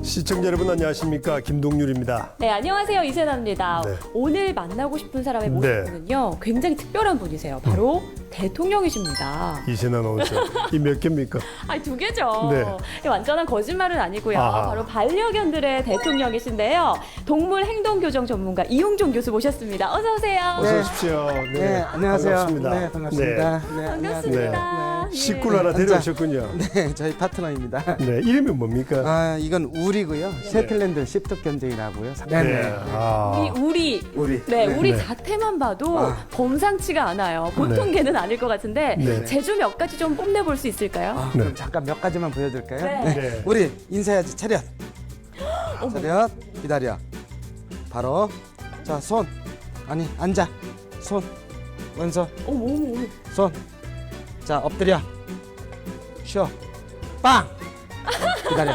시청자 여러분 안녕하십니까, 김동률입니다. 네, 안녕하세요. 이세나입니다. 네. 오늘 만나고 싶은 사람의 모습은요, 굉장히 특별한 분이세요. 바로 대통령이십니다. 이세나 아나운서. 이 몇 개입니까? 아니, 두 개죠. 네. 완전한 거짓말은 아니고요. 아하. 바로 반려견들의 대통령이신데요. 동물 행동 교정 전문가 이용종 교수 모셨습니다. 어서 오세요. 어서 오십시오. 네, 안녕하세요. 반갑습니다. 네, 반갑습니다. 네, 반갑습니다. 네. 예. 식구를 하나 데려오셨군요. 네, 저희 파트너입니다. 네, 이름이 뭡니까? 아, 이건 우리고요. 셰틀랜드 십독견쟁이라고요. 네. 아, 우리. 네. 우리 네. 자태만 봐도 범상치가 않아요. 보통 네. 개는 아닐 것 같은데 네. 제주 몇 가지 좀 뽐내볼 수 있을까요? 아, 네. 그럼 잠깐 몇 가지만 보여드릴까요? 네. 네. 우리 인사해야지. 차렷. 차렷. 기다려. 바로. 자, 손. 아니, 앉아. 손. 왼손. 어머. 손. 자, 엎드려. 쉬어. 빵. 기다려.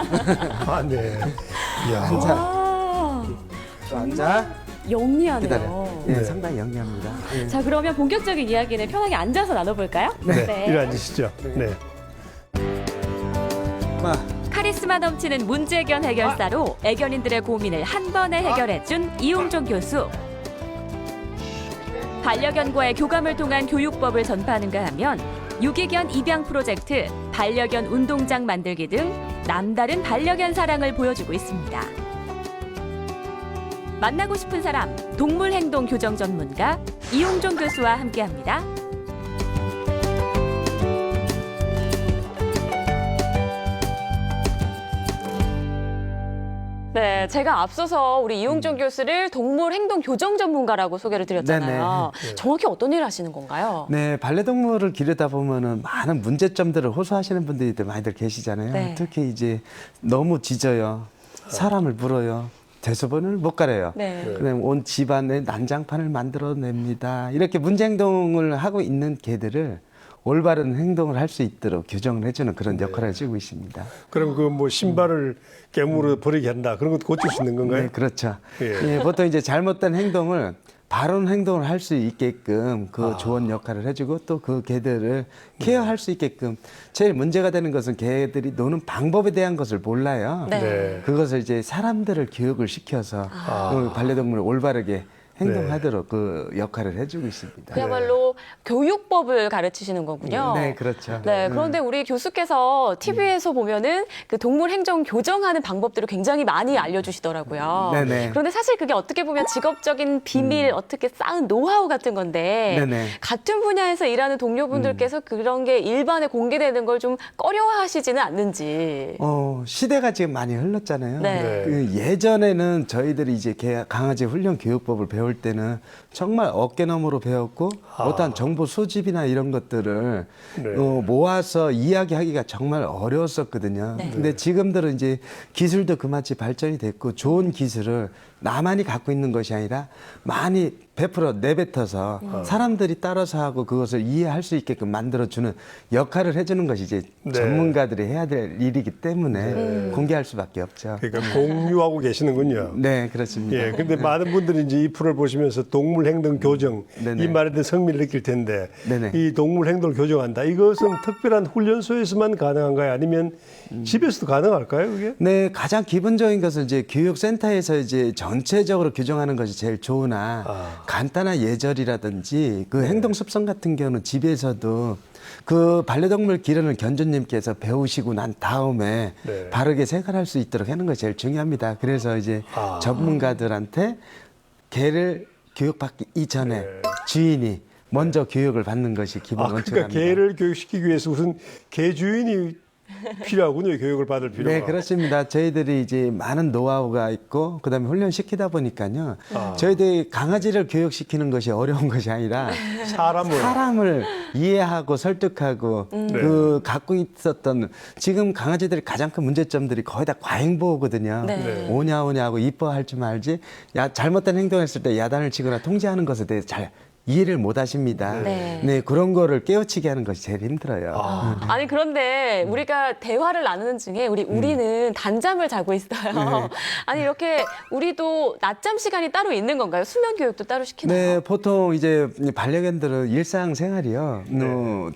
아, 네. 이야. 앉아. 아, 또 앉아. 영리하네요. 기다려. 예, 네. 상당히 영리합니다. 예. 자, 그러면 본격적인 이야기는 편하게 앉아서 나눠볼까요? 네. 이리 앉으시죠. 네. 마. 카리스마 넘치는 문제견 해결사로 애견인들의 고민을 한 번에 해결해준 이용종 교수. 반려견과의 교감을 통한 교육법을 전파하는가 하면 유기견 입양 프로젝트, 반려견 운동장 만들기 등 남다른 반려견 사랑을 보여주고 있습니다. 만나고 싶은 사람, 동물 행동 교정 전문가 이용종 교수와 함께합니다. 네, 제가 앞서서 우리 이용종 교수를 동물 행동 교정 전문가라고 소개를 드렸잖아요. 네네. 정확히 어떤 일을 하시는 건가요? 네, 반려동물을 기르다 보면은 많은 문제점들을 호소하시는 분들이 많이들 계시잖아요. 네. 특히 이제 너무 짖어요. 사람을 물어요. 대소변을 못 가려요. 네. 그다음에 온 집안에 난장판을 만들어냅니다. 이렇게 문제 행동을 하고 있는 개들을 올바른 행동을 할 수 있도록 교정을 해주는 그런 역할을 해주고 있습니다. 그럼 그 뭐 신발을 깨물어 버리게 한다. 그런 것도 고칠 수 있는 건가요? 네, 그렇죠. 예. 예, 보통 이제 잘못된 행동을 바른 행동을 할 수 있게끔 그 조언 역할을 해주고 또 그 개들을 케어할 수 있게끔 제일 문제가 되는 것은 개들이 노는 방법에 대한 것을 몰라요. 네. 네. 그것을 이제 사람들을 교육을 시켜서 그 반려동물을 올바르게 행동하도록 그 역할을 해주고 있습니다. 그야말로 교육법을 가르치시는 거군요. 네, 그렇죠. 네, 그런데 우리 교수께서 TV에서 보면은 그 동물 행동 교정하는 방법들을 굉장히 많이 알려주시더라고요. 네네. 그런데 사실 그게 어떻게 보면 직업적인 비밀, 어떻게 쌓은 노하우 같은 건데 네네. 같은 분야에서 일하는 동료분들께서 그런 게 일반에 공개되는 걸 좀 꺼려하시지는 않는지. 시대가 지금 많이 흘렀잖아요. 네. 네. 그 예전에는 저희들이 이제 강아지 훈련 교육법을 배울 때는 정말 어깨너머로 배웠고 어떠한 정보 수집이나 이런 것들을 네. 모아서 이야기하기가 정말 어려웠었거든요. 네. 근데 지금들은 이제 기술도 그만치 발전이 됐고 좋은 기술을 나만이 갖고 있는 것이 아니라 많이 베풀어 내뱉어서 사람들이 따라서 하고 그것을 이해할 수 있게끔 만들어주는 역할을 해주는 것이 이제 네. 전문가들이 해야 될 일이기 때문에 공개할 수밖에 없죠. 그러니까 공유하고 계시는군요. 네, 그렇습니다. 예, 근데 많은 분들이 이제 이 프로를 보시면서 동물 행동 교정 네네. 이 말에 대해 흥미를 느낄 텐데 네네. 이 동물 행동을 교정한다. 이것은 특별한 훈련소에서만 가능한가요? 아니면 집에서도 가능할까요? 그게? 네, 가장 기본적인 것은 이제 교육센터에서 이제 전체적으로 교정하는 것이 제일 좋으나 간단한 예절이라든지 그 행동 습성 같은 경우는 집에서도 그 반려동물 기르는 견주님께서 배우시고 난 다음에 네. 바르게 생활할 수 있도록 하는 것이 제일 중요합니다. 그래서 이제 전문가들한테 개를 교육받기 이전에 네. 주인이 먼저 교육을 받는 것이 기본 그러니까 원칙입니다. 개를 교육시키기 위해서 우선 개 주인이 필요하군요. 교육을 받을 필요가. 네, 그렇습니다. 저희들이 이제 많은 노하우가 있고 그다음에 훈련시키다 보니까요. 저희들이 강아지를 교육시키는 것이 어려운 것이 아니라 사람을 이해하고 설득하고 그 갖고 있었던 지금 강아지들이 가장 큰 문제점들이 거의 다 과잉보호거든요. 네. 오냐 하고 이뻐할 줄 알지 잘못된 행동했을 때 야단을 치거나 통제하는 것에 대해 잘 이해를 못 하십니다. 네. 네, 그런 거를 깨우치게 하는 것이 제일 힘들어요. 아니 그런데 우리가 대화를 나누는 중에 우리는 단잠을 자고 있어요. 아니 이렇게 우리도 낮잠 시간이 따로 있는 건가요? 수면 교육도 따로 시키나요? 네, 보통 이제 반려견들은 일상생활이요.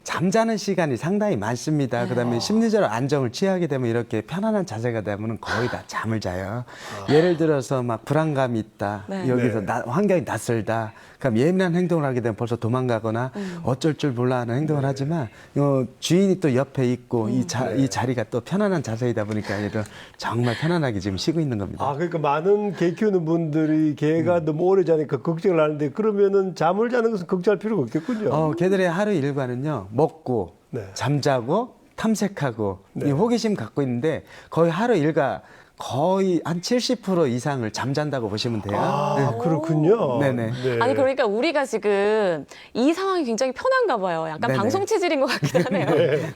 잠자는 시간이 상당히 많습니다. 그다음에 심리적으로 안정을 취하게 되면 이렇게 편안한 자세가 되면 거의 다 잠을 자요. 예를 들어서 막 불안감이 있다. 네. 여기서 환경이 낯설다. 그럼 예민한 행동을 하게 되면 벌써 도망가거나 어쩔 줄 몰라 하는 행동을 하지만 주인이 또 옆에 있고 이 자리가 또 편안한 자세이다 보니까 얘들 정말 편안하게 지금 쉬고 있는 겁니다. 아, 그러니까 많은 개 키우는 분들이 개가 너무 오래 자니까 걱정을 하는데 그러면은 잠을 자는 것은 걱정할 필요가 없겠군요. 개들의 하루 일과는요, 먹고, 네. 잠자고, 탐색하고, 네. 이 호기심 갖고 있는데 거의 하루 일과 거의 한 70% 이상을 잠잔다고 보시면 돼요. 아, 그렇군요. 네네. 네. 아니 그러니까 우리가 지금 이 상황이 굉장히 편한가 봐요. 약간 네네. 방송 체질인 것 같긴 하네요.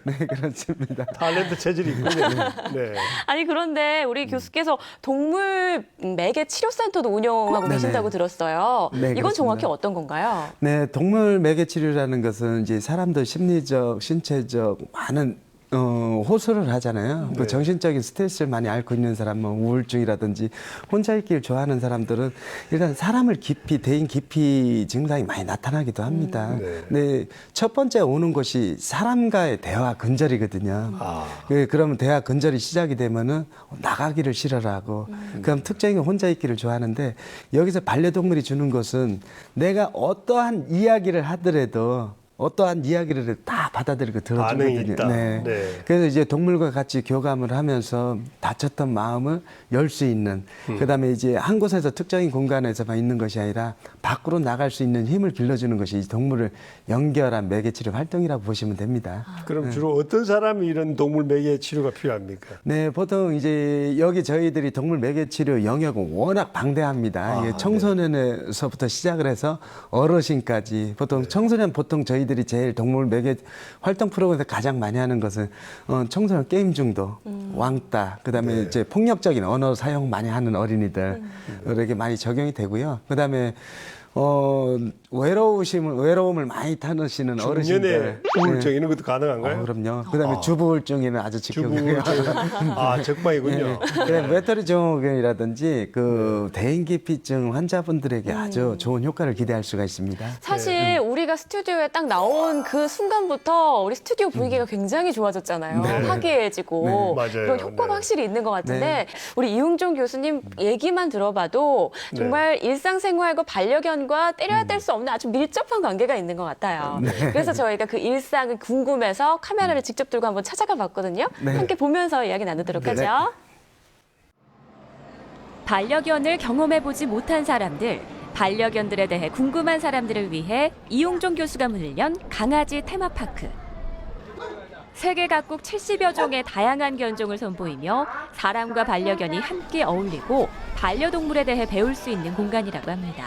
네, 그렇습니다. 탤런트 체질이 있군요. 네. 아니 그런데 우리 교수께서 동물 매개 치료센터도 운영하고 네네. 계신다고 들었어요. 네, 이건 그렇습니다. 정확히 어떤 건가요? 네, 동물 매개 치료라는 것은 이제 사람들 심리적, 신체적 많은 호소를 하잖아요. 네. 그 정신적인 스트레스를 많이 앓고 있는 사람, 뭐 우울증이라든지 혼자 있기를 좋아하는 사람들은 일단 사람을 대인 깊이 증상이 많이 나타나기도 합니다. 네. 네, 첫 번째 오는 것이 사람과의 대화 근절이거든요. 아. 그러면 대화 근절이 시작이 되면은 나가기를 싫어하고, 그럼 특정히 혼자 있기를 좋아하는데 여기서 반려동물이 주는 것은 내가 어떠한 이야기를 하더라도 어떠한 이야기를 다 받아들이고 반응이 들어주거든요. 있다. 네. 네. 그래서 이제 동물과 같이 교감을 하면서 다쳤던 마음을 열 수 있는, 그다음에 이제 한 곳에서 특정인 공간에서만 있는 것이 아니라 밖으로 나갈 수 있는 힘을 길러주는 것이 이 동물을 연결한 매개치료 활동이라고 보시면 됩니다. 그럼 주로 어떤 사람이 이런 동물 매개 치료가 필요합니까? 네, 보통 이제 여기 저희들이 동물 매개치료 영역은 워낙 방대합니다. 이게 청소년에서부터 시작을 해서 어르신까지 보통 청소년 보통 저희들이 제일 동물 매개 활동 프로그램에서 가장 많이 하는 것은 청소년 게임 중독, 왕따, 그다음에 이제 폭력적인 언어 사용 많이 하는 어린이들에게 많이 적용이 되고요. 그다음에 외로움을 많이 타시는 중년의 어르신들, 우울증 네. 이런 것도 가능한가요? 그럼요. 그다음에 주부우울증에는 아주 직격이고요. 아, 적방이군요. 네, 외톨이 증후군이라든지 그 대인기피증 환자분들에게 아주 좋은 효과를 기대할 수가 있습니다. 사실 우리가 스튜디오에 딱 나온 그 순간부터 우리 스튜디오 분위기가 굉장히 좋아졌잖아요. 화기애애지고 네, 맞아요. 그런 효과가 네. 확실히 있는 것 같은데 네. 우리 이웅종 교수님 얘기만 들어봐도 정말 일상생활과 반려견과 때려야 뗄 수 없는 아주 밀접한 관계가 있는 것 같아요. 그래서 저희가 그 일상을 궁금해서 카메라를 직접 들고 한번 찾아가 봤거든요. 네. 함께 보면서 이야기 나누도록 네. 하죠. 반려견을 경험해보지 못한 사람들, 반려견들에 대해 궁금한 사람들을 위해 이용종 교수가 문을 연 강아지 테마파크. 세계 각국 70여 종의 다양한 견종을 선보이며 사람과 반려견이 함께 어울리고 반려동물에 대해 배울 수 있는 공간이라고 합니다.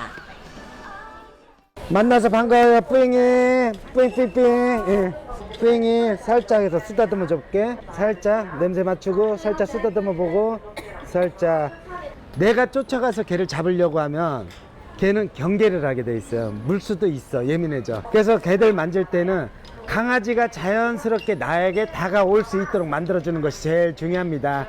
만나서 반가워요. 뿌잉이 뿌잉뿌잉뿌잉. 예. 뿌잉이 살짝 해서 쓰다듬어 줄게. 살짝 냄새 맞추고 살짝 쓰다듬어 보고 살짝. 내가 쫓아가서 개를 잡으려고 하면 개는 경계를 하게 돼 있어요. 물 수도 있어. 예민해져. 그래서 개들 만질 때는 강아지가 자연스럽게 나에게 다가올 수 있도록 만들어주는 것이 제일 중요합니다.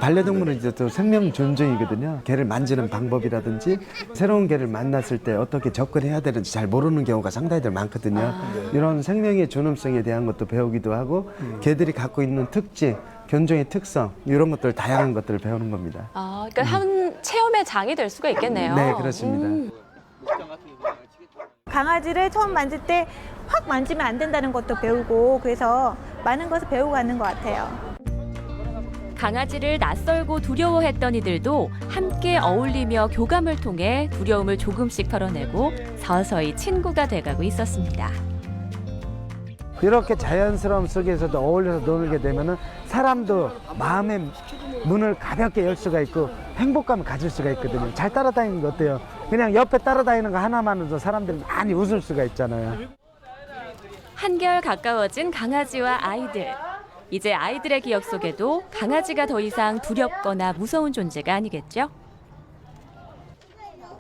반려동물은 이제 또 생명 존중이거든요. 개를 만지는 방법이라든지 새로운 개를 만났을 때 어떻게 접근해야 되는지 잘 모르는 경우가 상당히들 많거든요. 이런 생명의 존엄성에 대한 것도 배우기도 하고 개들이 갖고 있는 특징, 견종의 특성 이런 것들 다양한 것들을 배우는 겁니다. 아, 그러니까 한 체험의 장이 될 수가 있겠네요. 네, 그렇습니다. 강아지를 처음 만질 때 확 만지면 안 된다는 것도 배우고 그래서 많은 것을 배우고 가는 것 같아요. 강아지를 낯설고 두려워했던 이들도 함께 어울리며 교감을 통해 두려움을 조금씩 털어내고 서서히 친구가 돼가고 있었습니다. 이렇게 자연스러움 속에서도 어울려서 놀게 되면은 사람도 마음의 문을 가볍게 열 수가 있고 행복감을 가질 수가 있거든요. 잘 따라다니는 거 어때요? 그냥 옆에 따라다니는 거 하나만으로도 사람들이 많이 웃을 수가 있잖아요. 한결 가까워진 강아지와 아이들. 이제 아이들의 기억 속에도 강아지가 더 이상 두렵거나 무서운 존재가 아니겠죠?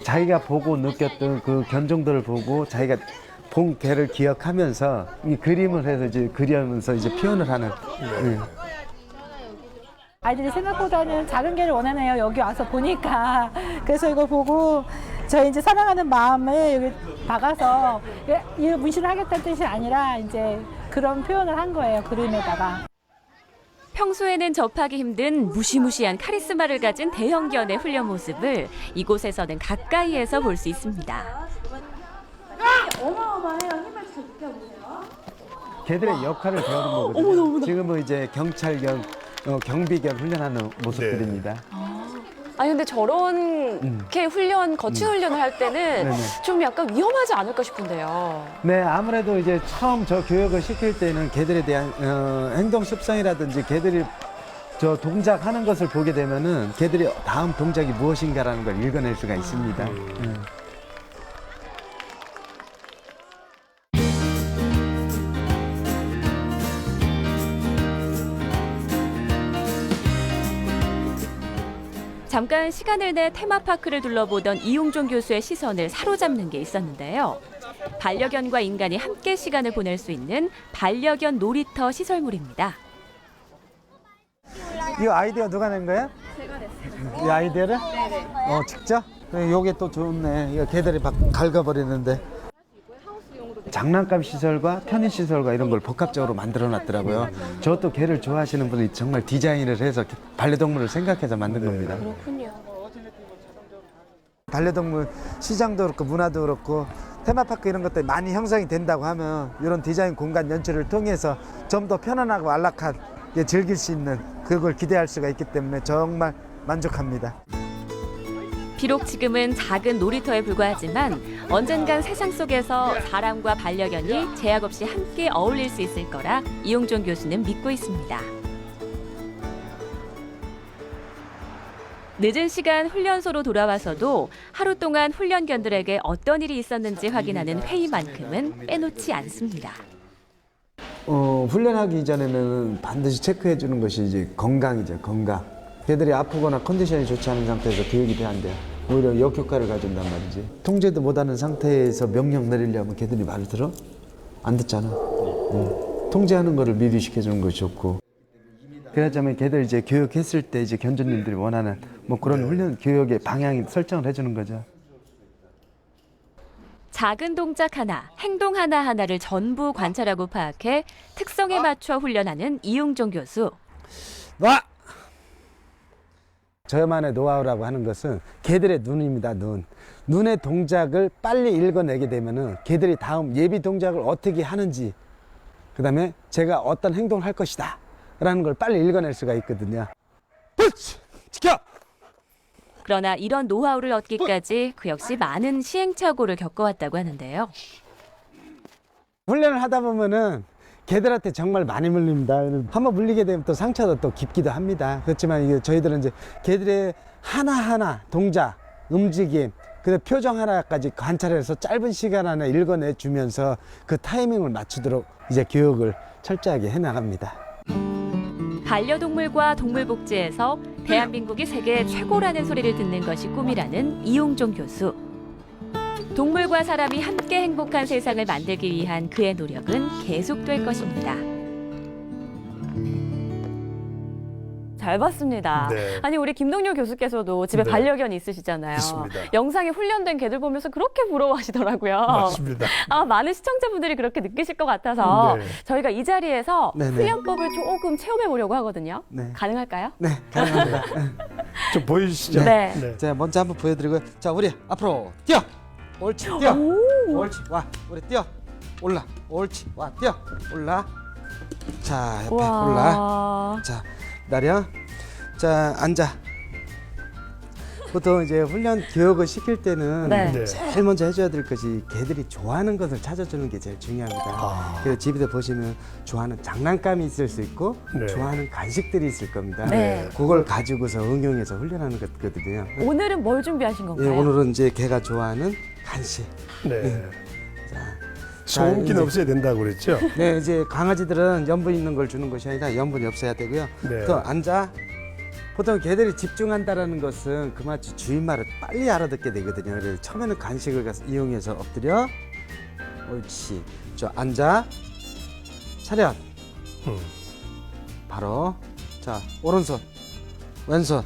자기가 보고 느꼈던 그 견종들을 보고 자기가 본 개를 기억하면서 이 그림을 해서 이제 그리면서 이제 표현을 하는. 예. 아이들이 생각보다는 작은 개를 원하네요. 여기 와서 보니까. 그래서 이거 보고 저희 이제 사랑하는 마음을 여기 박아서 이 문신을 하겠다는 뜻이 아니라 이제 그런 표현을 한 거예요. 그림에다가. 평소에는 접하기 힘든 무시무시한 카리스마를 가진 대형견의 훈련 모습을 이곳에서는 가까이에서 볼 수 있습니다. 개들의 역할을 배우는 거거든요. 지금은 이제 경찰견, 경비견 훈련하는 모습들입니다. 아니 근데 저렇게 훈련, 거친 훈련을 할 때는 네네. 좀 약간 위험하지 않을까 싶은데요. 네, 아무래도 이제 처음 저 교육을 시킬 때는 개들에 대한 행동 습성이라든지 개들이 저 동작하는 것을 보게 되면은 개들이 다음 동작이 무엇인가라는 걸 읽어낼 수가 있습니다. 잠깐 시간을 내 테마파크를 둘러보던 이용종 교수의 시선을 사로잡는 게 있었는데요. 반려견과 인간이 함께 시간을 보낼 수 있는 반려견 놀이터 시설물입니다. 이 아이디어 누가 낸 거야? 제가 냈어요. 이 아이디어를? 네네. 직접? 요게 또 좋네. 이거 개들이 막 갉아버리는데. 장난감 시설과 편의 시설과 이런 걸 복합적으로 만들어 놨더라고요. 저것도 개를 좋아하시는 분이 정말 디자인을 해서 반려동물을 생각해서 만든 겁니다. 그렇군요. 반려동물 시장도 그렇고 문화도 그렇고 테마파크 이런 것들이 많이 형성이 된다고 하면 이런 디자인 공간 연출을 통해서 좀 더 편안하고 안락하게 즐길 수 있는 그걸 기대할 수가 있기 때문에 정말 만족합니다. 비록 지금은 작은 놀이터에 불과하지만 언젠간 세상 속에서 사람과 반려견이 제약 없이 함께 어울릴 수 있을 거라 이용종 교수는 믿고 있습니다. 늦은 시간 훈련소로 돌아와서도 하루 동안 훈련견들에게 어떤 일이 있었는지 확인하는 회의만큼은 빼놓지 않습니다. 훈련하기 이전에는 반드시 체크해 주는 것이 이제 건강이죠, 건강. 개들이 아프거나 컨디션이 좋지 않은 상태에서 교육이 돼야 안 돼요. 오히려 역효과를 가져온단 말이지. 통제도 못하는 상태에서 명령 내리려면 개들이 말을 들어? 안 듣잖아. 통제하는 거를 미리 시켜주는 것이 좋고. 그렇다면 개들 이제 교육했을 때 이제 견주님들이 원하는 뭐 그런 훈련 교육의 방향이 설정을 해주는 거죠. 작은 동작 하나, 행동 하나하나를 전부 관찰하고 파악해 특성에 맞춰 훈련하는 이용종 교수. 와! 저만의 노하우라고 하는 것은 개들의 눈입니다. 눈의 동작을 빨리 읽어내게 되면은 개들이 다음 예비 동작을 어떻게 하는지, 그다음에 제가 어떤 행동을 할 것이다 라는 걸 빨리 읽어낼 수가 있거든요. 그렇지! 지켜! 그러나 이런 노하우를 얻기까지 그 역시 많은 시행착오를 겪어왔다고 하는데요. 훈련을 하다 보면은 개들한테 정말 많이 물립니다. 한번 물리게 되면 또 상처도 또 깊기도 합니다. 그렇지만 이게 저희들은 이제 개들의 하나하나 동작, 움직임, 그 표정 하나까지 관찰해서 짧은 시간 안에 읽어내 주면서 그 타이밍을 맞추도록 이제 교육을 철저하게 해나갑니다. 반려동물과 동물복지에서 대한민국이 세계 최고라는 소리를 듣는 것이 꿈이라는 이용종 교수. 동물과 사람이 함께 행복한 세상을 만들기 위한 그의 노력은 계속될 것입니다. 잘 봤습니다. 네. 아니 우리 김동률 교수께서도 집에 네. 반려견이 있으시잖아요. 있습니다. 영상에 훈련된 개들 보면서 그렇게 부러워하시더라고요. 맞습니다. 아, 많은 시청자분들이 그렇게 느끼실 것 같아서 네. 저희가 이 자리에서 네네. 훈련법을 조금 체험해 보려고 하거든요. 네. 가능할까요? 네, 가능합니다. 좀 보여주시죠. 네. 네. 자, 먼저 한번 보여드리고요. 자, 우리 앞으로 뛰어! 옳지, 뛰어! 옳지, 와, 우리 뛰어! 올라, 옳지, 와, 뛰어! 올라. 자, 옆에 올라. 자, 기다려. 자, 앉아. 보통 이제 훈련 교육을 시킬 때는 네. 네. 제일 먼저 해줘야 될 것이 개들이 좋아하는 것을 찾아주는 게 제일 중요합니다. 그래서 집에서 보시면 좋아하는 장난감이 있을 수 있고 네. 좋아하는 간식들이 있을 겁니다. 네. 그걸 가지고서 응용해서 훈련하는 것거든요. 오늘은 뭘 준비하신 예, 건가요? 오늘은 이제 개가 좋아하는 간식. 네. 자, 소음기는 이제- 없어야 된다고 그랬죠? 네, 이제 강아지들은 염분 있는 걸 주는 것이 아니라 염분이 없어야 되고요. 네. 또 앉아. 보통 개들이 집중한다라는 것은 그마치 주인 말을 빨리 알아듣게 되거든요. 그래서 처음에는 간식을 이용해서 엎드려. 옳지. 저 앉아. 차렷. 바로. 자, 오른손. 왼손.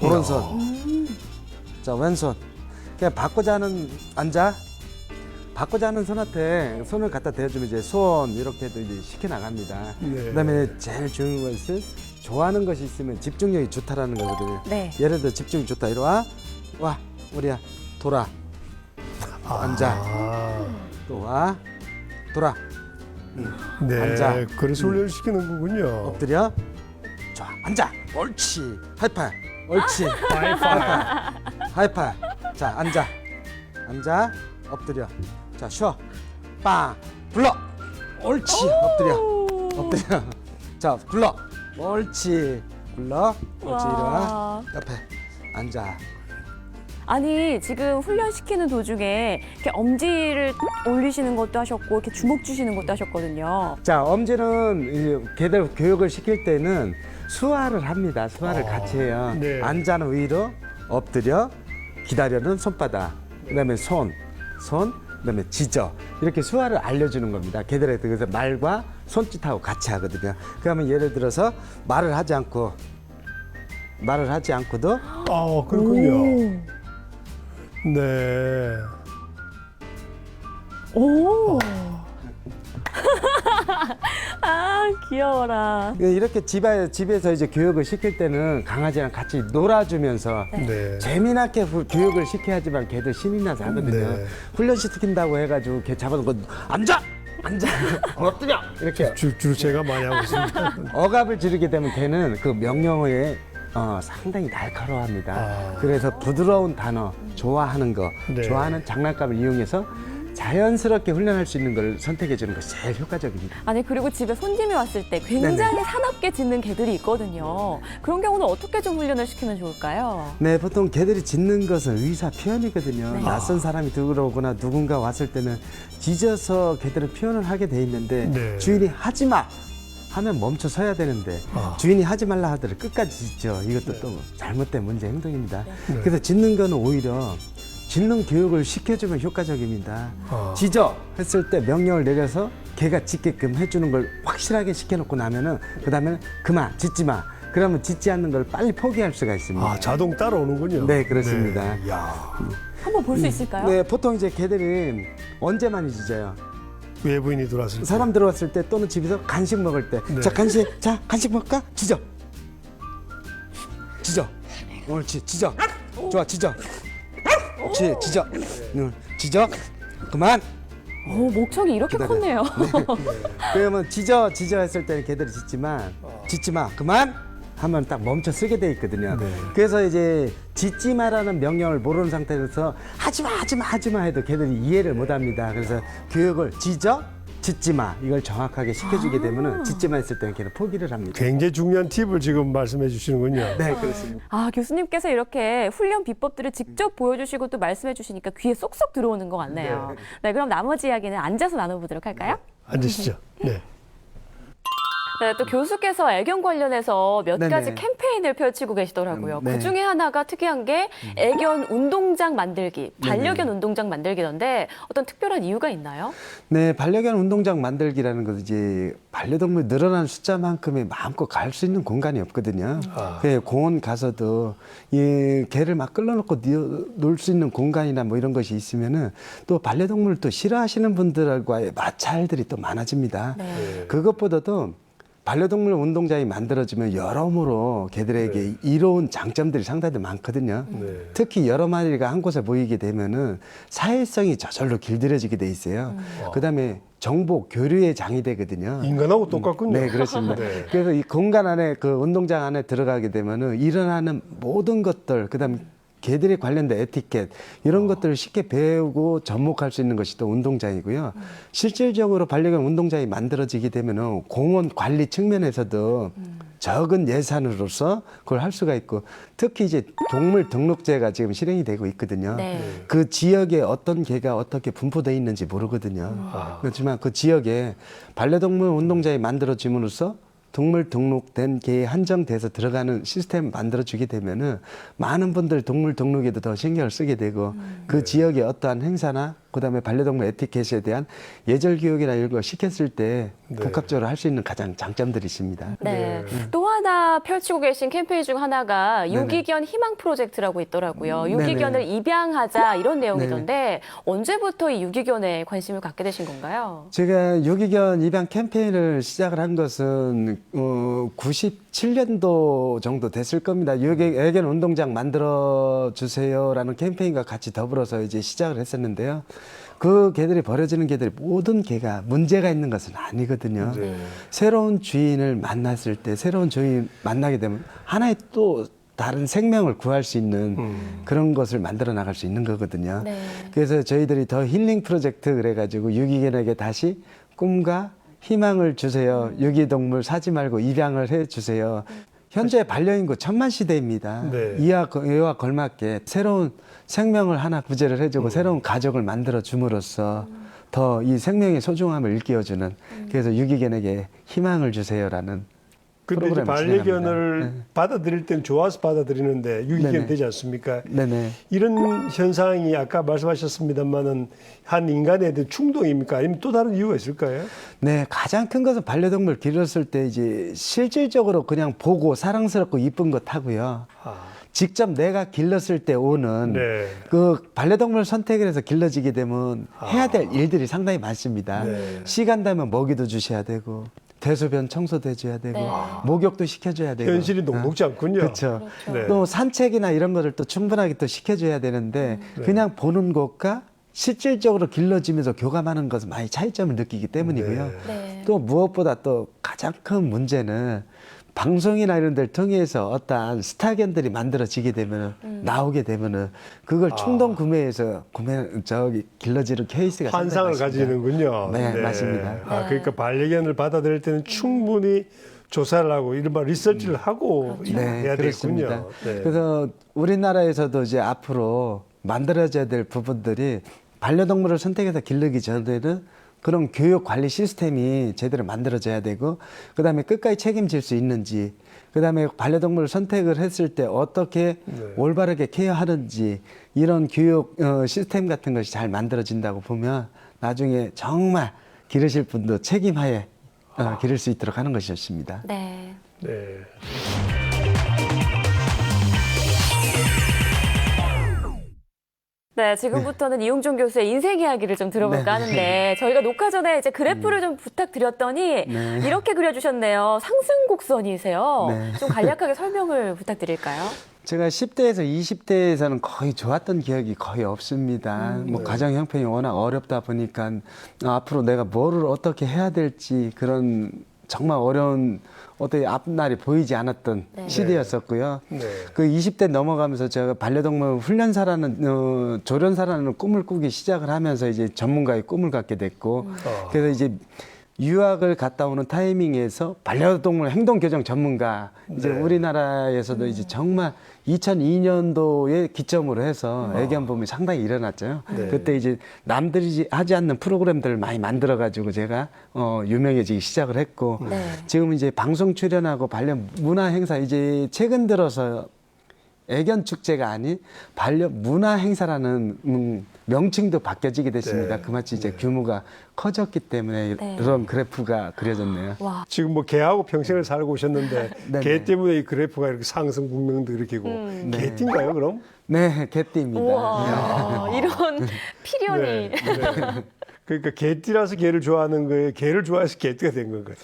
오른손. 자, 왼손. 그냥 바꾸자 하는 앉아. 바꾸자 하는 손한테 손을 갖다 대주면 이제 손 이렇게도 이제 시켜 나갑니다. 네. 그다음에 제일 중요한 것은 좋아하는 것이 있으면 집중력이 좋다라는 거거든요. 네. 예를 들어 집중이 좋다. 이리 와. 와. 우리야. 돌아. 앉아. 또 와. 돌아. 네. 앉아. 그래서 훈련시키는 거군요. 엎드려. 좋아. 앉아. 옳지. 하이파이. 옳지. 하이파이. 자, 앉아. 앉아. 엎드려. 자, 쉬어. 빵. 불러. 옳지. 엎드려. 엎드려. 자, 불러. 옳지. 불러. 옳지. 일어나. 옆에 앉아. 아니 지금 훈련시키는 도중에 이렇게 엄지를 올리시는 것도 하셨고 이렇게 주먹 주시는 것도 하셨거든요. 자, 엄지는 이제 개들 교육을 시킬 때는 수화를 합니다. 수화를 같이 해요. 네. 앉아는 위로, 엎드려, 기다려는 손바닥, 그다음에 손, 그다음에 지져. 이렇게 수화를 알려주는 겁니다. 개들한테. 그래서 말과 손짓하고 같이 하거든요. 그러면 예를 들어서 말을 하지 않고도 아, 그렇군요. 네. 오. 아 귀여워라. 이렇게 집에서 이제 교육을 시킬 때는 강아지랑 같이 놀아주면서 네. 재미나게 교육을 시켜야지만 걔도 신이 나서 하거든요. 네. 훈련시킨다고 해가지고 걔 잡아놓고 앉아! 엎드려! 이렇게 주로 제가 많이 하고 있습니다. 억압을 지르게 되면 걔는 그 명령어에 상당히 날카로워합니다. 그래서 부드러운 단어, 좋아하는 거, 네. 좋아하는 장난감을 이용해서 자연스럽게 훈련할 수 있는 걸 선택해 주는 것이 제일 효과적입니다. 아니 그리고 집에 손님이 왔을 때 굉장히 사납게 짖는 개들이 있거든요. 그런 경우는 어떻게 좀 훈련을 시키면 좋을까요? 네, 보통 개들이 짖는 것은 의사 표현이거든요. 네. 낯선 사람이 들어오거나 누군가 왔을 때는 짖어서 개들은 표현을 하게 돼 있는데 네. 주인이 하지 마! 하면 멈춰 서야 되는데 주인이 하지 말라 하더라도 끝까지 짖죠. 이것도 또 잘못된 문제 행동입니다. 그래서 짖는 거는 오히려 짖는 교육을 시켜주면 효과적입니다. 짖어 했을 때 명령을 내려서 개가 짖게끔 해주는 걸 확실하게 시켜놓고 나면은 그 다음에는 그만 짖지 마. 그러면 짖지 않는 걸 빨리 포기할 수가 있습니다. 아, 자동 따라오는군요. 네, 그렇습니다. 네. 야, 한번 볼 수 있을까요? 네, 보통 이제 개들은 언제 많이 짖어요? 외부인이 들어왔을 때. 사람 들어왔을 때 또는 집에서 간식 먹을 때. 네. 자, 간식 먹을까? 짖어. 옳지, 짖어. 좋아, 짖어. 옳지, 짖어. 짖어. 그만. 오 목청이 이렇게 기다려. 컸네요. 그러면 짖어 했을 때는 개들이 짖지만 짖지 마, 그만 하면 딱 멈춰 쓰게 돼 있거든요. 네. 그래서 이제 짖지 마라는 명령을 모르는 상태에서 하지 마 해도 개들이 이해를 못 합니다. 그래서 교육을 짖지 마 이걸 정확하게 시켜주게 되면은 짖지 마 했을 때는 걔는 포기를 합니다. 굉장히 중요한 팁을 지금 말씀해 주시는군요. 네, 그렇습니다. 아 교수님께서 이렇게 훈련 비법들을 직접 보여주시고 또 말씀해 주시니까 귀에 쏙쏙 들어오는 것 같네요. 네, 그럼 나머지 이야기는 앉아서 나눠보도록 할까요? 앉으시죠. 네. 네, 또 교수께서 애견 관련해서 몇 네네. 가지 캠페인을 펼치고 계시더라고요. 네. 그 중에 하나가 특이한 게 애견 운동장 만들기, 반려견 운동장 만들기던데 어떤 특별한 이유가 있나요? 네, 반려견 운동장 만들기라는 것은 이제 반려동물 늘어나는 숫자만큼의 마음껏 갈 수 있는 공간이 없거든요. 그 공원 가서도 이 개를 막 끌어놓고 놀 수 있는 공간이나 뭐 이런 것이 있으면은 또 반려동물을 또 싫어하시는 분들과의 마찰들이 또 많아집니다. 네. 그것보다도 반려동물 운동장이 만들어지면 여러모로 개들에게 이로운 장점들이 상당히 많거든요. 네. 특히 여러 마리가 한 곳에 모이게 되면은 사회성이 저절로 길들여지게 돼 있어요. 그다음에 정보 교류의 장이 되거든요. 인간하고 똑같군요. 네, 그렇습니다. 네. 그래서 이 공간 안에 그 운동장 안에 들어가게 되면은 일어나는 모든 것들, 그다음에 개들에 관련된 에티켓 이런 것들을 쉽게 배우고 접목할 수 있는 것이 또 운동장이고요. 실질적으로 반려견 운동장이 만들어지게 되면은 공원 관리 측면에서도 적은 예산으로서 그걸 할 수가 있고 특히 이제 동물 등록제가 지금 실행이 되고 있거든요. 네. 그 지역에 어떤 개가 어떻게 분포되어 있는지 모르거든요. 그렇지만 그 지역에 반려동물 운동장이 만들어짐으로써 동물 등록된 개에 한정돼서 들어가는 시스템 만들어주게 되면은 많은 분들 동물 등록에도 더 신경을 쓰게 되고 그 지역의 어떠한 행사나 그다음에 반려동물 에티켓에 대한 예절 교육이나 이런 걸 시켰을 때 복합적으로 할 수 있는 가장 장점들이 있습니다. 네. 또 하나 펼치고 계신 캠페인 중 하나가 유기견 희망 프로젝트라고 있더라고요. 유기견을 입양하자 이런 내용이던데 언제부터 이 유기견에 관심을 갖게 되신 건가요? 제가 유기견 입양 캠페인을 시작을 한 것은 97년도 정도 됐을 겁니다. 유기견 운동장 만들어 주세요라는 캠페인과 같이 더불어서 이제 시작을 했었는데요. 그 개들이 버려지는 개들이 모든 개가 문제가 있는 것은 아니거든요. 새로운 주인을 만났을 때 새로운 주인 만나게 되면 하나의 또 다른 생명을 구할 수 있는 그런 것을 만들어 나갈 수 있는 거거든요. 네. 그래서 저희들이 더 힐링 프로젝트 그래가지고 유기견에게 다시 꿈과 희망을 주세요. 유기동물 사지 말고 입양을 해주세요. 현재 반려인구 1000만 시대입니다. 네. 이와 걸맞게 새로운 생명을 하나 구제를 해주고 새로운 가족을 만들어 줌으로써 더 이 생명의 소중함을 일깨워주는 그래서 유기견에게 희망을 주세요라는 근데 이제 프로그램을 반려견을 진행합니다. 받아들일 때는 좋아서 받아들이는데 유기견 네네. 되지 않습니까? 네네. 이런 현상이 아까 말씀하셨습니다만은 한 인간에 대한 충동입니까? 아니면 또 다른 이유가 있을까요? 네, 가장 큰 것은 반려동물 기르었을 때 이제 실질적으로 그냥 보고 사랑스럽고 이쁜 것 하고요. 직접 내가 길렀을 때 오는 네. 그 반려동물 선택을 해서 길러지게 되면 해야 될 일들이 상당히 많습니다. 네. 시간 되면 먹이도 주셔야 되고 대소변 청소도 해줘야 되고 네. 목욕도 시켜줘야 되고 현실이 녹록지 않군요. 그렇죠. 네. 또 산책이나 이런 것을 또 충분하게 또 시켜줘야 되는데 그냥 보는 것과 실질적으로 길러지면서 교감하는 것은 많이 차이점을 느끼기 때문이고요. 네. 또 무엇보다 또 가장 큰 문제는 방송이나 이런 데를 통해서 어떠한 스타견들이 만들어지게 되면 나오게 되면은 그걸 충동 구매해서 길러지는 케이스가 환상을 상당히 많습니다. 가지는군요. 네, 맞습니다. 그러니까 반려견을 받아들일 때는 충분히 조사를 하고 이른바 리서치를 하고 해야 되겠군요. 네. 그래서 우리나라에서도 이제 앞으로 만들어져야 될 부분들이 반려동물을 선택해서 기르기 전에는 그런 교육 관리 시스템이 제대로 만들어져야 되고 그다음에 끝까지 책임질 수 있는지 그다음에 반려동물을 선택을 했을 때 어떻게 올바르게 케어하는지 이런 교육 시스템 같은 것이 잘 만들어진다고 보면 나중에 정말 기르실 분도 책임하에 기를 수 있도록 하는 것이었습니다. 네. 네. 네, 지금부터는 이용종 교수의 인생 이야기를 좀 들어볼까 하는데 저희가 녹화 전에 이제 그래프를 좀 부탁드렸더니 이렇게 그려주셨네요. 상승 곡선이세요. 네. 좀 간략하게 설명을 부탁드릴까요? 제가 10대에서 20대에서는 거의 좋았던 기억이 거의 없습니다. 뭐 가정 형편이 워낙 어렵다 보니까 앞으로 내가 뭐를 어떻게 해야 될지 그런 정말 어려운 어떻게 앞날이 보이지 않았던 시대였었고요. 네. 그 20대 넘어가면서 제가 반려동물 훈련사라는 조련사라는 꿈을 꾸기 시작을 하면서 이제 전문가의 꿈을 갖게 됐고 그래서 이제 유학을 갔다 오는 타이밍에서 반려동물 행동교정 전문가 이제 우리나라에서도 이제 정말 2002년도에 기점으로 해서 애견 붐이 상당히 일어났죠. 그때 이제 남들이 하지 않는 프로그램들을 많이 만들어 가지고 제가 유명해지기 시작을 했고 지금 이제 방송 출연하고 반려 문화 행사 이제 최근 들어서 애견 축제가 아닌 반려 문화 행사라는 명칭도 바뀌어지게 됐습니다. 그마치 이제 규모가 커졌기 때문에 이런 그래프가 그려졌네요. 와. 지금 뭐 개하고 평생을 살고 오셨는데 네네. 개 때문에 이 그래프가 이렇게 상승 국면도 일으키고 개띠인가요 그럼? 네, 개띠입니다. 우와, 이런 필연이. 네. 그러니까 개띠라서 개를 좋아하는 거예요. 개를 좋아해서 개띠가 된 건가요?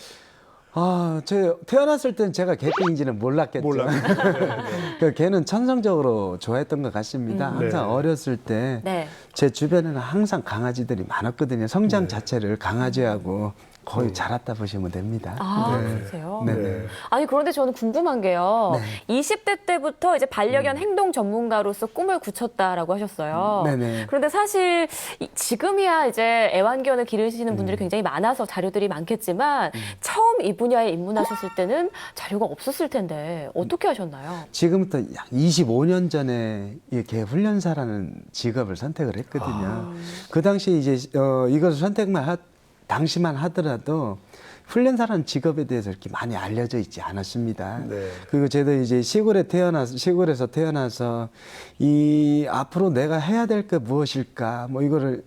저 태어났을 땐 제가 개띠인지는 몰랐겠죠. 그 개는 천성적으로 좋아했던 것 같습니다. 항상 어렸을 때 제 주변에는 항상 강아지들이 많았거든요. 성장 자체를 강아지하고 거의 자랐다 보시면 됩니다. 아, 그러세요? 네네. 아니, 그런데 저는 궁금한 게요. 20대 때부터 이제 반려견 행동 전문가로서 꿈을 굳혔다라고 하셨어요. 네네. 그런데 사실 지금이야 이제 애완견을 기르시는 분들이 굉장히 많아서 자료들이 많겠지만 처음 이 분야에 입문하셨을 때는 자료가 없었을 텐데 어떻게 하셨나요? 지금부터 약 25년 전에 이 개 훈련사라는 직업을 선택을 했거든요. 그 당시 이제 이것을 당시만 하더라도 훈련사라는 직업에 대해서 이렇게 많이 알려져 있지 않았습니다. 네. 그리고 저도 이제 시골에서 태어나서 이 앞으로 내가 해야 될 게 무엇일까, 뭐 이거를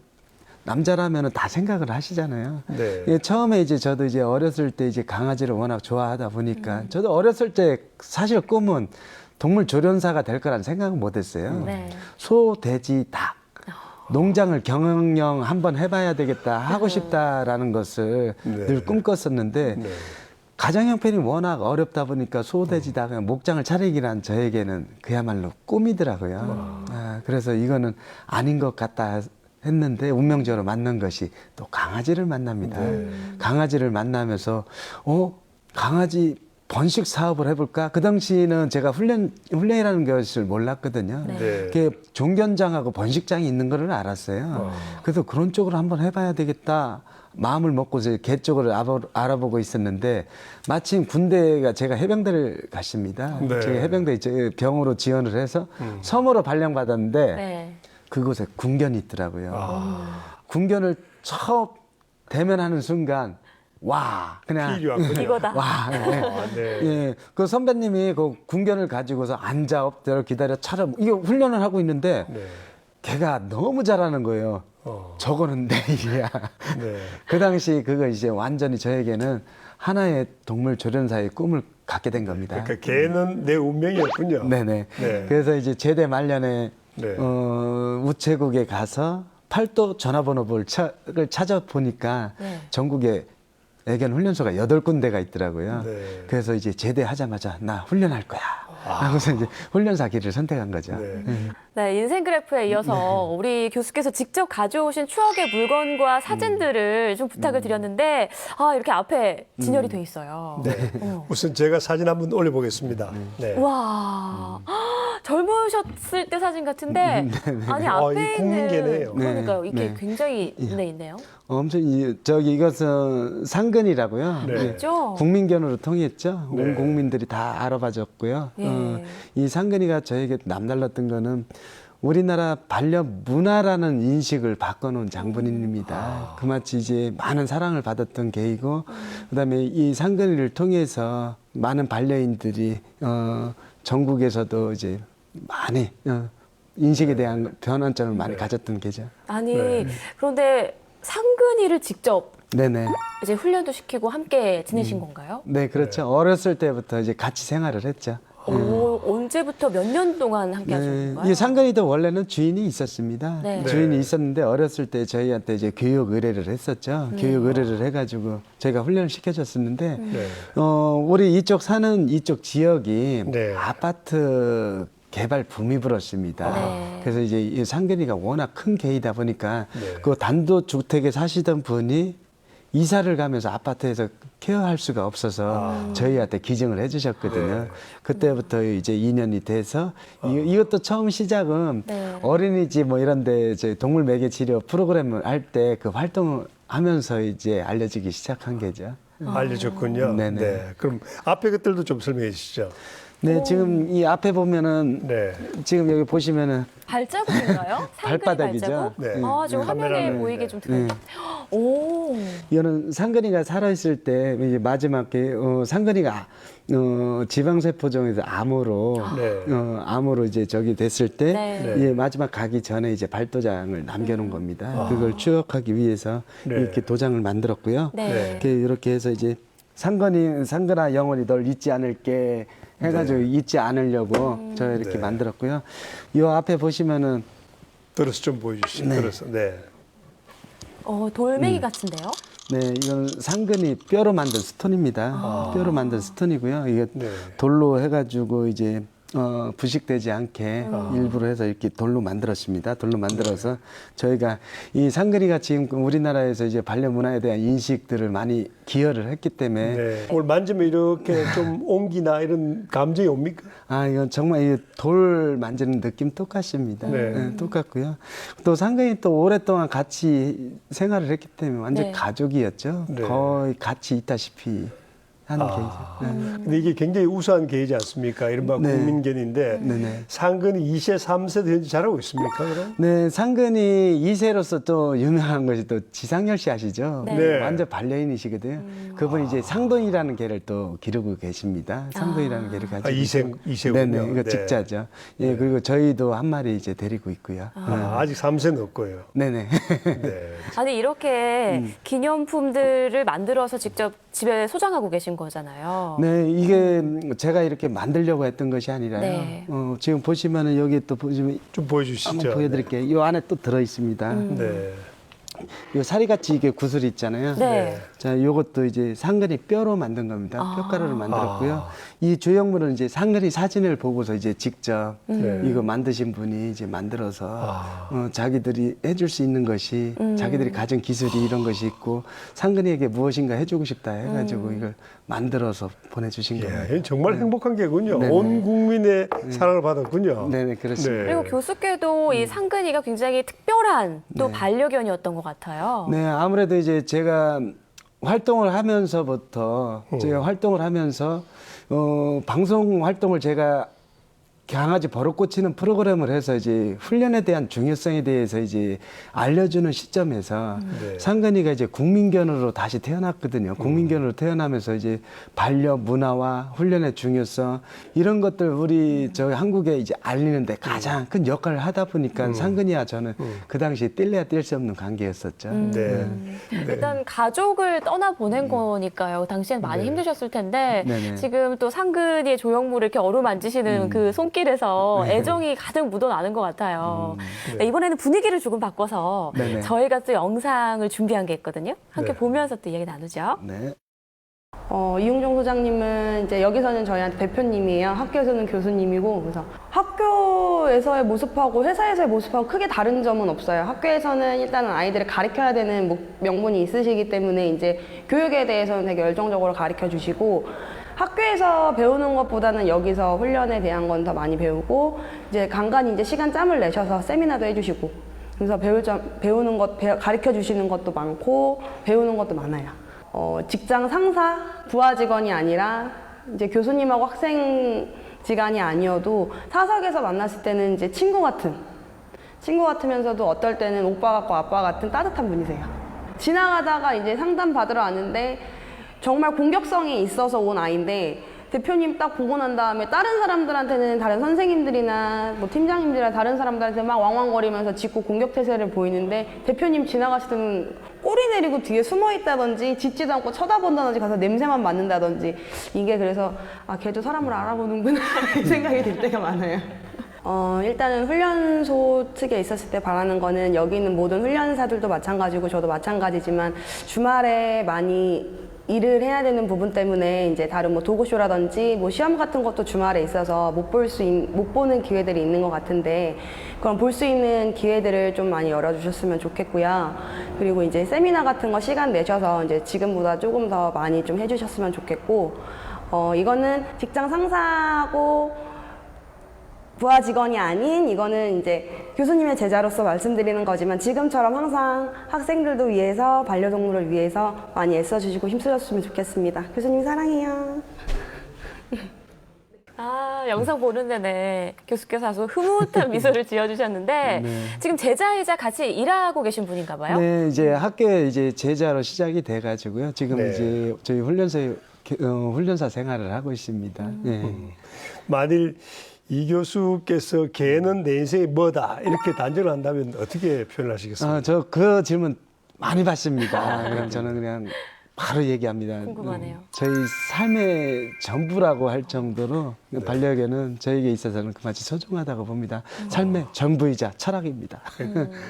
남자라면은 다 생각을 하시잖아요. 네. 예, 처음에 이제 저도 이제 어렸을 때 이제 강아지를 워낙 좋아하다 보니까 저도 어렸을 때 사실 꿈은 동물 조련사가 될 거라는 생각은 못 했어요. 네. 소, 돼지, 닭. 농장을 경영 한번 해봐야 되겠다, 하고 싶다라는 것을 네. 늘 꿈꿨었는데 네. 가정 형편이 워낙 어렵다 보니까 소, 돼지, 닭 목장을 차리기란 저에게는 그야말로 꿈이더라고요. 그래서 이거는 아닌 것 같다 했는데 운명적으로 만난 것이 또 강아지를 만납니다. 강아지를 만나면서 강아지 번식 사업을 해볼까? 그 당시에는 제가 훈련이라는 것을 몰랐거든요. 네. 네. 그게 종견장하고 번식장이 있는 거를 알았어요. 그래서 그런 쪽으로 한번 해봐야 되겠다. 마음을 먹고서 개 쪽을 알아보고 있었는데 마침 군대가 제가 해병대를 갔습니다. 네. 제가 해병대 병으로 지원을 해서 섬으로 발령받았는데 네. 그곳에 군견이 있더라고요. 군견을 처음 대면하는 순간 와 그냥 필요하군요. 이거다. 와 네. 네. 예, 그 선배님이 그 군견을 가지고서 앉아 엎드려 기다려 차려 이거 훈련을 하고 있는데 네. 걔가 너무 잘하는 거예요. 저거는 내 일이야. 네. 그 당시 그거 이제 완전히 저에게는 하나의 동물 조련사의 꿈을 갖게 된 겁니다. 그러니까 걔는 내 운명이었군요. 네네. 네. 그래서 이제 제대 말년에 네. 우체국에 가서 팔도 전화번호를 찾아보니까 네. 전국에 애견 훈련소가 8군데가 있더라고요. 네. 그래서 이제 제대하자마자 나 훈련할 거야. 하고서 이제 훈련사 길을 선택한 거죠. 네. 네, 인생 그래프에 이어서 우리 교수께서 직접 가져오신 추억의 물건과 사진들을 좀 부탁을 드렸는데 이렇게 앞에 진열이 돼 있어요. 네. 우선 제가 사진 한번 올려보겠습니다. 네. 와, 젊으셨을 때 사진 같은데 아니 앞에 이 국민개네요. 있는 그러니까요. 이게 네. 굉장히 눈에 있네요. 엄청 이것은 상근이라고요. 네. 그렇죠? 국민견으로 통했죠. 네. 온 국민들이 다 알아봐줬고요. 예. 이 상근이가 저에게 남달랐던 거는 우리나라 반려 문화라는 인식을 바꿔놓은 장본인입니다. 그마치 이제 많은 사랑을 받았던 개이고, 그다음에 이 상근이를 통해서 많은 반려인들이 전국에서도 이제 많이 인식에 대한 변환점을 많이 가졌던 개죠. 아니 네. 그런데 상근이를 직접 네네. 이제 훈련도 시키고 함께 지내신 건가요? 네, 그렇죠. 어렸을 때부터 이제 같이 생활을 했죠. 언제부터 몇 년 동안 함께 하신 건가요? 이 상근이도 원래는 주인이 있었습니다. 네. 주인이 네. 있었는데 어렸을 때 저희한테 이제 교육 의뢰를 했었죠. 교육 의뢰를 해가지고 저희가 훈련을 시켜줬었는데, 네. 우리 이쪽 지역이 네. 아파트 개발 붐이 불었습니다. 네. 그래서 이제 이 상근이가 워낙 큰 개이다 보니까 네. 그 단독주택에 사시던 분이 이사를 가면서 아파트에서 케어할 수가 없어서 저희한테 기증을 해주셨거든요. 네. 그때부터 이제 2년이 돼서 이것도 처음 시작은 네. 어린이집 뭐 이런데 저희 동물 매개 치료 프로그램을 할 때 그 활동을 하면서 이제 알려지기 시작한 게죠. 알려줬군요. 네네. 네. 그럼 앞에 것들도 좀 설명해 주시죠. 네, 지금 이 앞에 보면은 네. 지금 여기 보시면은 발자국인가요? 상근이 발바닥이죠. 발자국? 네. 지금 화면에 카메라는- 보이게 좀 네. 들어요. 오. 이거는 상근이가 살아있을 때 이제 마지막에 상근이가 지방세포종에서 암으로 네. 암으로 이제 저기 됐을 때 네. 예, 마지막 가기 전에 이제 발도장을 남겨놓은 겁니다. 그걸 추억하기 위해서 네. 이렇게 도장을 만들었고요. 네. 이렇게 해서 이제 상근아 영원히 널 잊지 않을게 해가지고 잊지 않으려고 저 이렇게 네. 만들었고요. 이 앞에 보시면은 들어서 좀 보여주시죠. 들어서. 네. 돌멩이 같은데요? 네, 이건 상근이 뼈로 만든 스톤입니다. 뼈로 만든 스톤이고요. 이게 네. 돌로 해가지고 이제 부식되지 않게 일부러 해서 이렇게 돌로 만들었습니다. 돌로 만들어서 저희가 이 상근이가 지금 우리나라에서 이제 반려 문화에 대한 인식들을 많이 기여를 했기 때문에 네. 오늘 만지면 이렇게 좀 온기나 이런 감정이 옵니까? 이건 정말 이 돌 만지는 느낌 똑같습니다. 네. 네, 똑같고요. 또 상근이 또 오랫동안 같이 생활을 했기 때문에 완전 네. 가족이었죠. 네. 거의 같이 있다시피 하는 게이죠. 네. 근데 이게 굉장히 우수한 게이지 않습니까? 이른바 네. 국민견인데 네네. 상근이 2세, 3세도 현재 잘하고 있습니까? 그럼? 네, 상근이 2세로서 또 유명한 것이 또 지상열 씨 아시죠? 네. 완전 반려인이시거든요. 그분이 이제 상돈이라는 개를 또 기르고 계십니다. 상돈이라는 개를 가지고. 이세군요. 네네, 이거 직자죠. 예, 그리고 저희도 한 마리 이제 데리고 있고요. 아직 3세는 없고요. 네네. 네. 아니 이렇게 기념품들을 만들어서 직접 집에 소장하고 계신 거잖아요. 네, 이게 제가 이렇게 만들려고 했던 것이 아니라요. 네. 지금 보시면은 여기 또 보시면 좀 보여주시죠. 한번 보여드릴게요. 이 안에 또 들어 있습니다. 네. 요 사리같이 이게 구슬 있잖아요. 네. 자, 요것도 이제 상근이 뼈로 만든 겁니다. 뼈가루로 만들었고요. 이 조형물은 이제 상근이 사진을 보고서 이제 직접 네. 이거 만드신 분이 이제 만들어서 자기들이 해줄 수 있는 것이 자기들이 가진 기술이 이런 것이 있고 상근이에게 무엇인가 해주고 싶다 해가지고 이걸 만들어서 보내주신 겁니다. 예, 정말 행복한 게군요. 네네. 온 국민의 사랑을 받았군요. 네네, 그렇습니다. 그리고 교수께도 이 상근이가 굉장히 특별한 또 반려견이었던 것 같아요. 네, 아무래도 이제 제가 활동을 하면서부터 제가 활동을 하면서 방송 활동을 제가 강아지 버릇 고치는 프로그램을 해서 이제 훈련에 대한 중요성에 대해서 이제 알려주는 시점에서 네. 상근이가 이제 국민견으로 다시 태어났거든요. 국민견으로 태어나면서 이제 반려 문화와 훈련의 중요성 이런 것들 우리 저 한국에 이제 알리는데 가장 큰 역할을 하다 보니까 상근이와 저는 그 당시에 뗄래야 뗄 수 없는 관계였었죠. 네. 네. 일단 가족을 떠나 보낸 거니까요. 당시엔 많이 힘드셨을 텐데 네네. 지금 또 상근이의 조형물을 이렇게 어루만지시는 그 손길에서 애정이 가득 묻어나는 것 같아요. 네, 이번에는 분위기를 조금 바꿔서 네네. 저희가 또 영상을 준비한 게 있거든요. 함께 네. 보면서 또 이야기 나누죠. 네. 이용종 소장님은 이제 여기서는 저희한테 대표님이에요. 학교에서는 교수님이고, 그래서 학교에서의 모습하고 회사에서의 모습하고 크게 다른 점은 없어요. 학교에서는 일단은 아이들을 가르쳐야 되는 명분이 있으시기 때문에 이제 교육에 대해서는 되게 열정적으로 가르쳐 주시고, 학교에서 배우는 것보다는 여기서 훈련에 대한 건 더 많이 배우고, 이제 간간히 이제 시간 짬을 내셔서 세미나도 해주시고, 그래서 배우는 것, 가르쳐 주시는 것도 많고, 배우는 것도 많아요. 직장 상사, 부하 직원이 아니라 이제 교수님하고 학생 지간이 아니어도 사석에서 만났을 때는 이제 친구 같으면서도 어떨 때는 오빠 같고 아빠 같은 따뜻한 분이세요. 지나가다가 이제 상담 받으러 왔는데 정말 공격성이 있어서 온 아이인데 대표님 딱 보고 난 다음에 다른 사람들한테는 다른 선생님들이나 뭐 팀장님들이나 다른 사람들한테 막 왕왕거리면서 짖고 공격태세를 보이는데 대표님 지나가시던 꼬리 내리고 뒤에 숨어 있다든지 짖지도 않고 쳐다본다든지 가서 냄새만 맡는다든지 이게 그래서 아 걔도 사람을 알아보는구나 이 생각이 들 때가 많아요. 일단은 훈련소 측에 있었을 때 바라는 거는 여기 있는 모든 훈련사들도 마찬가지고 저도 마찬가지지만 주말에 많이 일을 해야 되는 부분 때문에 이제 다른 뭐 도구쇼라든지 뭐 시험 같은 것도 주말에 있어서 못 보는 기회들이 있는 것 같은데 그럼 볼 수 있는 기회들을 좀 많이 열어주셨으면 좋겠고요. 그리고 이제 세미나 같은 거 시간 내셔서 이제 지금보다 조금 더 많이 좀 해주셨으면 좋겠고 이거는 직장 상사하고 부하 직원이 아닌 이거는 이제 교수님의 제자로서 말씀드리는 거지만 지금처럼 항상 학생들도 위해서 반려동물을 위해서 많이 애써주시고 힘쓰셨으면 좋겠습니다. 교수님 사랑해요. 아, 영상 보는 내내 교수께서 아주 흐뭇한 미소를 지어주셨는데 지금 제자이자 같이 일하고 계신 분인가 봐요? 네, 이제 학교에 이제 제자로 시작이 돼가지고요. 지금 네. 이제 저희 훈련소에 훈련사 생활을 하고 있습니다. 네. 만일 이 교수께서 개는 내 인생이 뭐다 이렇게 단정을 한다면 어떻게 표현하시겠습니까? 저 그 질문 많이 받습니다. 그럼 저는 그냥 바로 얘기합니다. 궁금하네요. 저희 삶의 전부라고 할 정도로 반려견은 저에게 있어서는 그마치 소중하다고 봅니다. 삶의 전부이자 철학입니다.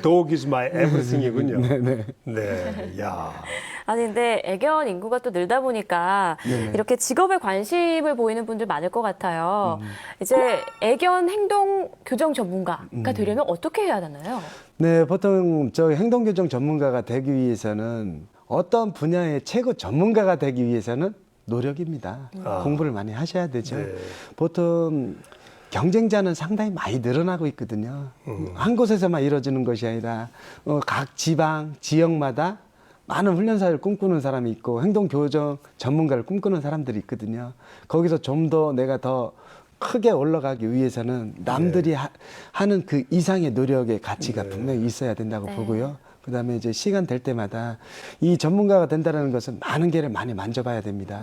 Dog is my everything이군요. 네네. 네, 야. 아니 근데 애견 인구가 또 늘다 보니까 이렇게 직업에 관심을 보이는 분들 많을 것 같아요. 이제 애견 행동 교정 전문가가 되려면 어떻게 해야 되나요? 네, 보통 저 행동교정 전문가가 되기 위해서는 어떤 분야의 최고 전문가가 되기 위해서는 노력입니다. 공부를 많이 하셔야 되죠. 네. 보통 경쟁자는 상당히 많이 늘어나고 있거든요. 한 곳에서만 이루어지는 것이 아니라 각 지방, 지역마다 많은 훈련사를 꿈꾸는 사람이 있고 행동교정 전문가를 꿈꾸는 사람들이 있거든요. 거기서 좀 더 내가 더 크게 올라가기 위해서는 남들이 하는 그 이상의 노력의 가치가 분명히 있어야 된다고 보고요. 그다음에 이제 시간 될 때마다 이 전문가가 된다는 것은 많은 개를 많이 만져봐야 됩니다.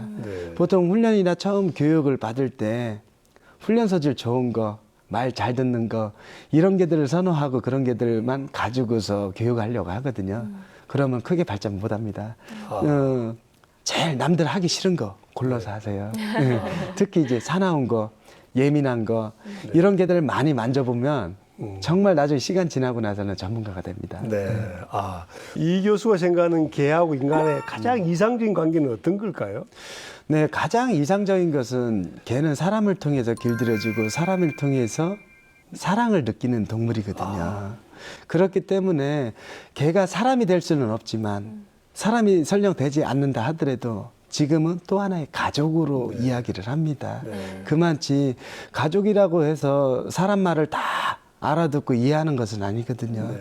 보통 훈련이나 처음 교육을 받을 때 훈련 소질 좋은 거, 말 잘 듣는 거 이런 개들을 선호하고 그런 개들만 가지고서 교육하려고 하거든요. 그러면 크게 발전 못합니다. 제일 남들 하기 싫은 거 골라서 하세요. 특히 이제 사나운 거, 예민한 거 이런 개들을 많이 만져보면 정말 나중에 시간 지나고 나서는 전문가가 됩니다. 네. 아, 이 교수가 생각하는 개하고 인간의 가장 이상적인 관계는 어떤 걸까요? 네, 가장 이상적인 것은 개는 사람을 통해서 길들여지고 사람을 통해서 사랑을 느끼는 동물이거든요. 그렇기 때문에 개가 사람이 될 수는 없지만 사람이 설령 되지 않는다 하더라도 지금은 또 하나의 가족으로 이야기를 합니다. 그만치 가족이라고 해서 사람 말을 다 알아듣고 이해하는 것은 아니거든요.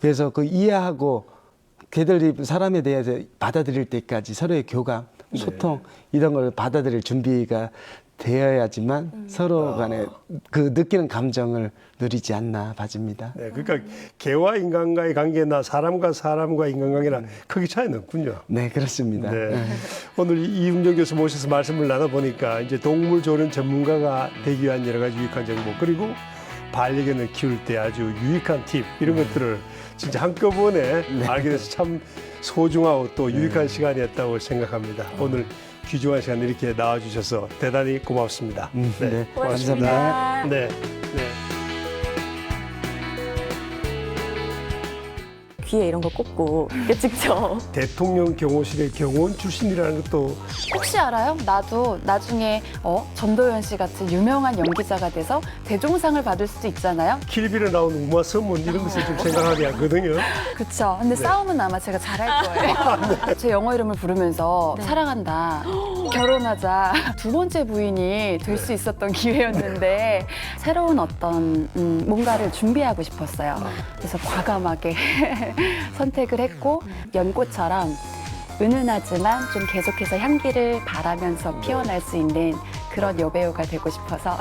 그래서 그 이해하고 걔들이 사람에 대해서 받아들일 때까지 서로의 교감, 소통 이런 걸 받아들일 준비가 되어야지만 서로 간에 그 느끼는 감정을 누리지 않나 봐집니다. 네, 그러니까 개와 인간과의 관계나 사람과 인간관계나 크게 차이는 없군요. 네, 그렇습니다. 네. 오늘 이웅정 교수 모셔서 말씀을 나눠보니까 이제 동물 조련 전문가가 되기 위한 여러 가지 유익한 정보 그리고 반려견을 키울 때 아주 유익한 팁 이런 것들을 진짜 한꺼번에 알게 돼서 참 소중하고 또 유익한 시간이었다고 생각합니다. 오늘 귀중한 시간 이렇게 나와주셔서 대단히 고맙습니다. 네, 고맙습니다. 감사합니다. 네. 네. 귀에 이런 거 꽂고 이렇게 직접. 대통령 경호실의 경호원 출신이라는 것도 혹시 알아요? 나도 나중에 전도연 씨 같은 유명한 연기자가 돼서 대종상을 받을 수도 있잖아요. 킬빌에 나온 우마 서문 이런 것을 좀 생각하게 하거든요. 그쵸. 근데 싸움은 아마 제가 잘할 거예요. 제 영어 이름을 부르면서 사랑한다, 결혼하자 두 번째 부인이 될 수 있었던 기회였는데 새로운 어떤 뭔가를 준비하고 싶었어요. 그래서 과감하게 선택을 했고 연꽃처럼 은은하지만 좀 계속해서 향기를 바라면서 피어날 수 있는 그런 여배우가 되고 싶어서